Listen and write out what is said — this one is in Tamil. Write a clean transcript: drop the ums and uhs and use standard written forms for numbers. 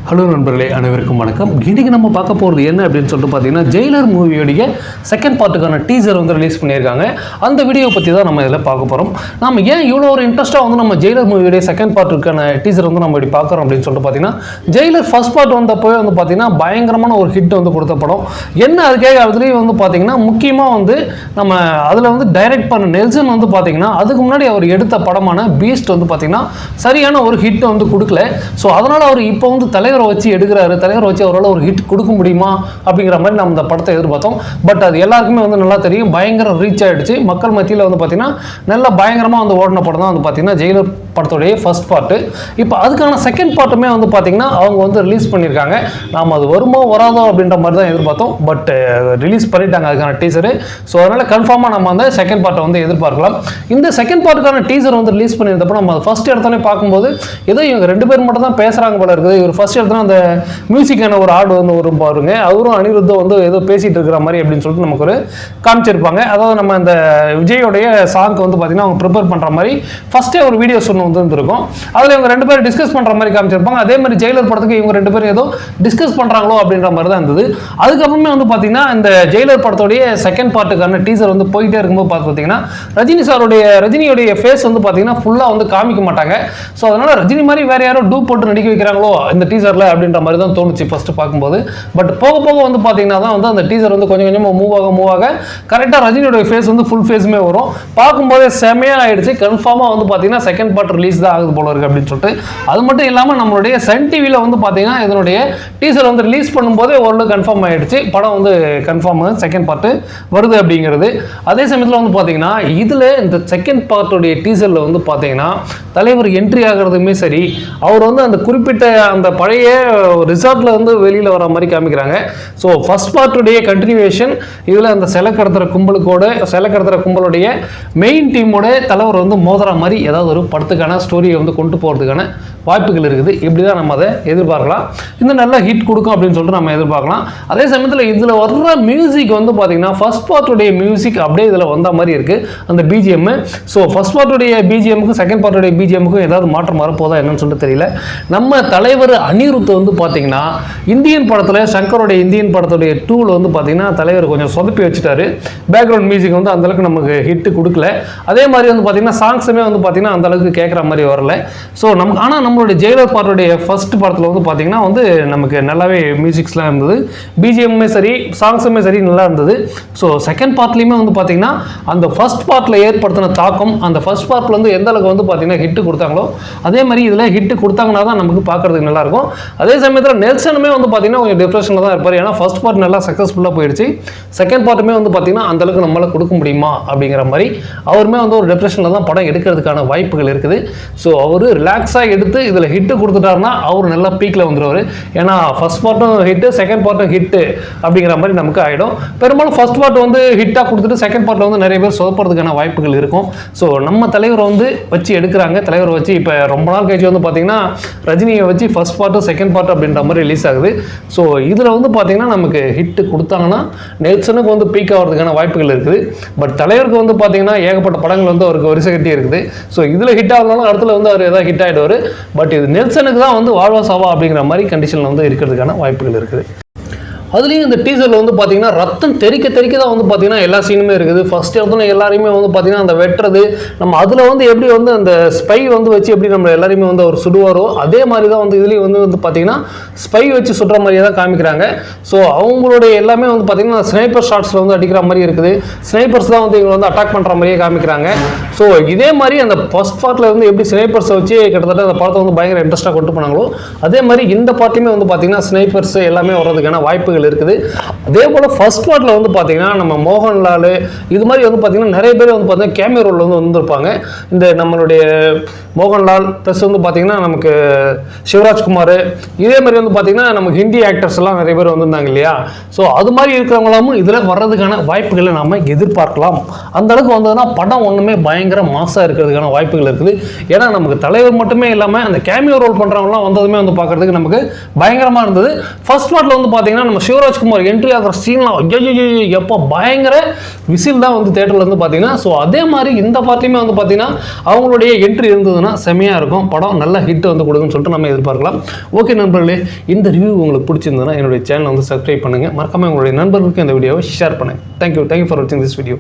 ஹலோ நண்பர்களே, அனைவருக்கும் வணக்கம். இன்றைக்கி நம்ம பார்க்க போகிறது என்ன அப்படின்னு சொல்லிட்டு பார்த்தீங்கன்னா, ஜெயிலர் மூவியோடைய செகண்ட் பார்ட்டுக்கான டீசர் வந்து ரிலீஸ் பண்ணியிருக்காங்க. அந்த வீடியோ பற்றி தான் நம்ம இதில் பார்க்க போகிறோம். நம்ம ஏன் இவ்வளோ ஒரு இன்ட்ரெஸ்ட்டாக வந்து நம்ம ஜெயிலர் மூவியோடைய செகண்ட் பார்ட்டுக்கான டீசர் வந்து நம்ம இப்படி பார்க்குறோம் அப்படின்னு சொல்லிட்டு பார்த்தீங்கன்னா, ஜெயிலர் ஃபர்ஸ்ட் பார்ட் வந்தப்போவே வந்து பார்த்தீங்கன்னா பயங்கரமான ஒரு ஹிட் வந்து கொடுத்த படம். என்ன அதுக்கே அதுலேயும் வந்து பார்த்தீங்கன்னா முக்கியமாக வந்து நம்ம அதில் வந்து டைரக்ட் பண்ண நெல்சன் வந்து பார்த்தீங்கன்னா அதுக்கு முன்னாடி அவர் எடுத்த படமான பீஸ்ட் வந்து பார்த்தீங்கன்னா சரியான ஒரு ஹிட் வந்து கொடுக்கல. ஸோ அதனால் அவர் இப்போ வந்து தலைவரை வச்சு எடுக்கிறாரு. தலைவரை வச்சு அவரால் ஒரு ஹிட் கொடுக்க முடியுமா அப்படிங்கிற மாதிரி நம்ம இந்த படத்தை எதிர்பார்த்தோம். பட் அது எல்லாருக்குமே வந்து நல்லா தெரியும், பயங்கர ரீச் ஆகிடுச்சு. மக்கள் மத்தியில் வந்து பார்த்தீங்கன்னா நல்லா பயங்கரமாக வந்து ஓடின படம் தான் வந்து பார்த்தீங்கன்னா ஜெயிலர் படத்துடைய ஃபர்ஸ்ட் பார்ட்டு. இப்போ அதுக்கான செகண்ட் பார்ட்டுமே வந்து பார்த்தீங்கன்னா அவங்க வந்து ரிலீஸ் பண்ணியிருக்காங்க. நாம் அது வருமோ வராதோ அப்படின்ற மாதிரி தான் எதிர்பார்த்தோம். பட் ரிலீஸ் பண்ணிட்டாங்க அதுக்கான டீசரு. ஸோ அதனால் கன்ஃபார்மாக நம்ம அந்த செகண்ட் பார்ட்டை வந்து எதிர்பார்க்கலாம். இந்த செகண்ட் பார்ட்டுக்கான டீசர் வந்து ரிலீஸ் பண்ணியிருந்தப்போ நம்ம அதை ஃபர்ஸ்ட் இடத்தானே பார்க்கும்போது ஏதோ இவங்க ரெண்டு பேர் மட்டும் தான் பேசுகிறாங்க போல இருக்குது. இவர் ஃபர்ஸ்ட் இடத்துல அந்த மியூசிக்கான ஒரு ஆடு வந்து ஒரு பாருங்க, அவரும் அனிருத்தும் வந்து ஏதோ பேசிகிட்டு இருக்கிற மாதிரி அப்படின்னு சொல்லிட்டு நமக்கு ஒரு காமிச்சிருப்பாங்க. அதாவது நம்ம அந்த விஜயோடைய சாங்க்கு வந்து பார்த்தீங்கன்னா அவங்க ப்ரிப்பேர் பண்ணுற மாதிரி ஃபஸ்ட்டே ஒரு வீடியோஸ் ஒன்று வந்து இருக்கும். அதில் இவங்க ரெண்டு பேரும் டிஸ்கஸ் பண்ணுற மாதிரி காமிச்சிருப்பாங்க. அதே மாதிரி ஜெயிலர் படத்துக்கு இவங்க ரெண்டு பேரும் ஏதோ டிஸ்கஸ் பண்ணுறாங்களோ அப்படின்ற மாதிரி தான் இருந்தது. அதுக்கப்புறமே வந்து பார்த்தீங்கன்னா இந்த ஜெயிலர் படத்தோடைய செகண்ட் பார்ட்டுக்கான டீசர் வந்து போயிட்டே இருக்கும்போது பார்த்தீங்கன்னா ரஜினியோடைய ஃபேஸ் வந்து பார்த்தீங்கன்னா ஃபுல்லாக வந்து காமிக்க மாட்டாங்க. ஸோ அதனால் ரஜினி மாதிரி வேறு யாரோ டூப் போட்டு நடிக்க வைக்கிறாங்களோ இந்த டீசரில் அப்படின்ற மாதிரி தான் தோணுச்சு ஃபஸ்ட்டு பார்க்கும்போது. பட் போக போக வந்து பார்த்தீங்கன்னா தான் வந்து அந்த டீசர் வந்து கொஞ்சம் கொஞ்சமாக மூவ் ஆக கரெக்டாக ரஜினியோடைய ஃபேஸ் வந்து ஃபுல் ஃபேஸுமே வரும். பார்க்கும்போதே செமையாக ஆயிடுச்சு. கன்ஃபார்மாக வந்து பார்த்தீங்கன்னா செகண்ட் பார்ட் ரிலீஸ் தான் ஆகுது போல இருக்குது அப்படின்னு சொல்லிட்டு. அது மட்டும் இல்லாமல் நம்மளுடைய சன் டிவியில் வந்து பார்த்தீங்கன்னா இதனுடைய டீசர் வந்து ரிலீஸ் பண்ணும்போதே ஓரளவு கன்ஃபார்ம் ஆகிடுச்சு. படம் வந்து கன்ஃபார்ம் செகண்ட் பார்ட்டு வருது அப்படிங்கிறது. அதே சமயத்தில் வந்து பார்த்தீங்கன்னா இதில் இந்த செகண்ட் பார்ட்டுடைய டீசரில் வந்து பார்த்தீங்கன்னா தலைவர் என்ட்ரி ஆகிறதுமே சரி, அவர் வந்து அந்த குறிப்பிட்ட அந்த பழைய ரிசார்ட்டில் வந்து வெளியில் வர மாதிரி காமிக்கிறாங்க. ஸோ ஃபர்ஸ்ட் பார்ட்டுடைய கண்டினியூவேஷன் இதில் அந்த சிலை கடத்துகிற கும்பலுடைய மெயின் டீமோட தலைவர் வந்து மோதுற மாதிரி ஏதாவது ஒரு படத்துக்கான ஸ்டோரியை வந்து கொண்டு போகிறதுக்கான வாய்ப்புகள் இருக்குது. இப்படி தான் நம்ம அதை எதிர்பார்க்கலாம். இந்த நல்ல ஹிட் கொடுக்கும் அப்படின்னு சொல்லிட்டு நம்ம எதிர்பார்க்கலாம். அதே சமயத்தில் இதில் வர்ற மியூசிக் வந்து பார்த்தீங்கன்னா ஃபர்ஸ்ட் பார்ட்டுடைய மியூசிக் அப்படியே இதில் வந்த மாதிரி இருக்குது அந்த பிஜிஎம். ஸோ ஃபர்ஸ்ட் பார்ட்டுடைய பிஜிஎம்முக்கும் செகண்ட் பார்ட்டுடைய பிஜிஎம்முக்கும் ஏதாவது மாற்றம் வரப்போதா என்னன்னு சொல்லிட்டு தெரியல. நம்ம தலைவர் அனிருத் வந்து பார்த்தீங்கன்னா இந்தியன் படத்தில் சங்கருடைய இந்தியன் படத்துடைய டூவில் வந்து பார்த்தீங்கன்னா தலைவர் கொஞ்சம் சொதப்பி வச்சுட்டாரு. பேக்ரவுண்ட் மியூசிக் வந்து அந்தளவுக்கு நமக்கு ஹிட்டு கொடுக்கல. அதே மாதிரி வந்து பார்த்தீங்கன்னா சாங்ஸுமே வந்து பார்த்தீங்கன்னா அந்தளவுக்கு கேட்குற மாதிரி வரல. ஸோ ஆனால் நம்மளுடைய ஜெயிலர் பார்ட்டுடைய ஃபர்ஸ்ட் படத்தில் வந்து பார்த்தீங்கன்னா வந்து நமக்கு நல்லாவே மியூசிக்ஸ்லாம் இருந்தது. பிஜிஎம்மே சரி சாங்ஸுமே சரி நல்லா இருந்தது. ஸோ செகண்ட் பார்ட்லேயுமே வந்து பார்த்தீங்கன்னா அந்த ஃபர்ஸ்ட் பார்ட்டில் ஏற்படுத்தின தாக்கம் அந்த ஃபர்ஸ்ட் பார்ட்டில் வந்து எந்த அளவுக்கு வந்து பார்த்தீங்கன்னா ஹிட்டு கொடுத்தாங்களோ அதே மாதிரி இதில் ஹிட்டு கொடுத்தாங்கன்னா தான் நமக்கு பார்க்குறதுக்கு நல்லாயிருக்கும். அதே சமயத்தில் நெல்சனுமே வந்து பார்த்தீங்கன்னா கொஞ்சம் டிப்ரெஷனில் தான் இருப்பார். ஏன்னா ஃபர்ஸ்ட் பார்ட் நல்லா சக்ஸஸ்ஃபுல்லாக போயிடுச்சு. செகண்ட் பார்ட்டுமே வந்து பார்த்தீங்கன்னா அந்தளவுக்கு நம்மளால் கொடுக்க முடியுமா அப்படிங்கிற மாதிரி அவருமே வந்து ஒரு டிப்ரெஷனில் தான் படம் எடுக்கிறதுக்கான வாய்ப்புகள் இருக்குது. ஸோ அவர் ரிலாக்ஸாக எடுத்து இதில் ஹிட்டு கொடுத்துட்டாருன்னா அவர் நல்லா பீக்கில் வந்துடுவார். ஏன்னா ஃபர்ஸ்ட் பார்ட்டும் ஹிட்டு செகண்ட் பார்ட்டும் ஹிட்டு அப்படிங்கிற மாதிரி நமக்கு ஆகிடும். பெரும்பாலும் ஃபர்ஸ்ட் பார்ட் வந்து ஹிட்டாக கொடுத்துட்டு செகண்ட் பார்ட்டில் வந்து நிறைய பேர் சொதப்படுறதுக்கான வாய்ப்புகள் இருக்கும். ஸோ நம்ம தலைவரை வந்து வச்சு எடுக்கிறாங்க. தலைவரை வச்சு இப்போ ரொம்ப நாள் கழிச்சு வந்து பார்த்தீங்கன்னா ரஜினியை வச்சு ஃபர்ஸ்ட் பார்ட்டு செகண்ட் பார்ட் அப்படின்ற மாதிரி ரிலீஸ் ஆகுது. ஸோ இதில் வந்து பார்த்தீங்கன்னா நமக்கு ஹிட்டு கொடுத்தாங்கன்னா நெல்சனுக்கு வந்து பீக் ஆகிறதுக்கான வாய்ப்புகள் இருக்குது. பட் தலைவருக்கு வந்து பார்த்தீங்கன்னா ஏகப்பட்ட படங்கள் வந்து அவருக்கு வரிசை கட்டி இருக்குது. ஸோ இதில் ஹிட் ஆகணும்னாலும் இடத்துல வந்து அவர் ஏதாவது ஹிட் ஆகிடுவார். பட் இது நெல்சனுக்கு தான் வந்து வாழ்வா சாவா அப்படிங்கிற மாதிரி கண்டிஷனில் வந்து இருக்கிறதுக்கான வாய்ப்புகள் இருக்குது. அதுலேயும் இந்த டீசரில் வந்து பார்த்தீங்கன்னா ரத்தம் தெறிக்க தான் வந்து பார்த்தீங்கன்னா எல்லா சீனுமே இருக்குது. ஃபர்ஸ்ட் இடத்துல எல்லாரையுமே வந்து பார்த்தீங்கன்னா அந்த வெட்டுறது நம்ம அதில் வந்து எப்படி வந்து அந்த ஸ்பை வந்து வச்சு எப்படி நம்ம எல்லாரையுமே வந்து அவர் சுடுவாரோ அதே மாதிரி தான் வந்து இதுலேயும் வந்து பார்த்தீங்கன்னா ஸ்பை வச்சு சுடுற மாதிரியே தான் காமிக்கிறாங்க. ஸோ அவங்களுடைய எல்லாமே வந்து பார்த்தீங்கன்னா ஸ்னைப்பர் ஷாட்ஸில் வந்து அடிக்கிற மாதிரி இருக்குது. ஸ்னைப்பர்ஸ் தான் வந்து இவங்க வந்து அட்டாக் பண்ணுற மாதிரியே காமிக்கிறாங்க. ஸோ இதே மாதிரி அந்த ஃபர்ஸ்ட் பார்ட்டில் வந்து எப்படி ஸ்னைப்பர்ஸை வச்சு கிட்டத்தட்ட அந்த படத்தை வந்து பயங்கர இன்ட்ரெஸ்ட்டாக கொண்டு போனாங்களோ அதே மாதிரி இந்த பார்ட்டியுமே வந்து பார்த்தீங்கன்னா ஸ்னைப்பர்ஸ் எல்லாமே வர்றதுக்கான வாய்ப்புகள் இருக்குது. அதே போல ஃபர்ஸ்ட் பார்ட்ல வந்து பாத்தீங்கன்னா நம்ம மோகன்லால் இது மாதிரி வந்து பாத்தீங்கன்னா நிறைய பேர் வந்து பாத்தீங்கன்னா கேமியோ ரோல்ல வந்து வந்திருப்பாங்க. இந்த நம்மளுடைய மோகன்லால் ப்ளஸ் வந்து பாத்தீங்கன்னா நமக்கு சிவராஜ்குமார் இதே மாதிரி வந்து பாத்தீங்கன்னா நமக்கு ஹிந்தி ஆக்டர்ஸ் எல்லாம் நிறைய பேர் வந்திருந்தாங்க இல்லையா. ஸோ அது மாதிரி இருக்கிறவங்களாமும் இதில் வர்றதுக்கான வாய்ப்புகளை நம்ம எதிர்பார்க்கலாம். அந்த அளவுக்கு வந்ததுன்னா படம் ஒன்றுமே பயங்கர மாசாக இருக்கிறதுக்கான வாய்ப்புகள் இருக்குது. ஏன்னா நமக்கு தலைவர் மட்டுமே இல்லாமல் அந்த கேமியோ ரோல் பண்ணுறவங்களாம் வந்ததுமே வந்து பார்க்குறதுக்கு நமக்கு பயங்கரமாக இருந்தது. ஃபர்ஸ்ட் பார்ட்டில் வந்து பார்த்தீங்கன்னா நம்ம சிவராஜ்குமார் என்ட்ரி ஆகிற சீன்லாம் எப்போ பயங்கர விசில் தான் வந்து தேட்டரில் வந்து பார்த்தீங்கன்னா. ஸோ அதே மாதிரி இந்த பார்ட்லையுமே வந்து பார்த்தீங்கன்னா அவங்களுடைய என்ட்ரி இருந்ததுன்னா செமையாக இருக்கும். படம் நல்ல ஹிட் வந்து கொடுக்குன்னு சொல்லிட்டு நம்ம எதிர்பார்க்கலாம். ஓகே நண்பர்களே, இந்த ரிவ்யூ உங்களுக்கு பிடிச்சிருந்ததுன்னா என்னுடைய சேனலை வந்து சப்ஸ்கிரைப் பண்ணுங்கள். மறக்காமல் உங்களுடைய நண்பர்களுக்கு இந்த வீடியோவை ஷேர் பண்ணுங்கள். தேங்க்யூ ஃபார் வாட்சிங் திஸ் வீடியோ.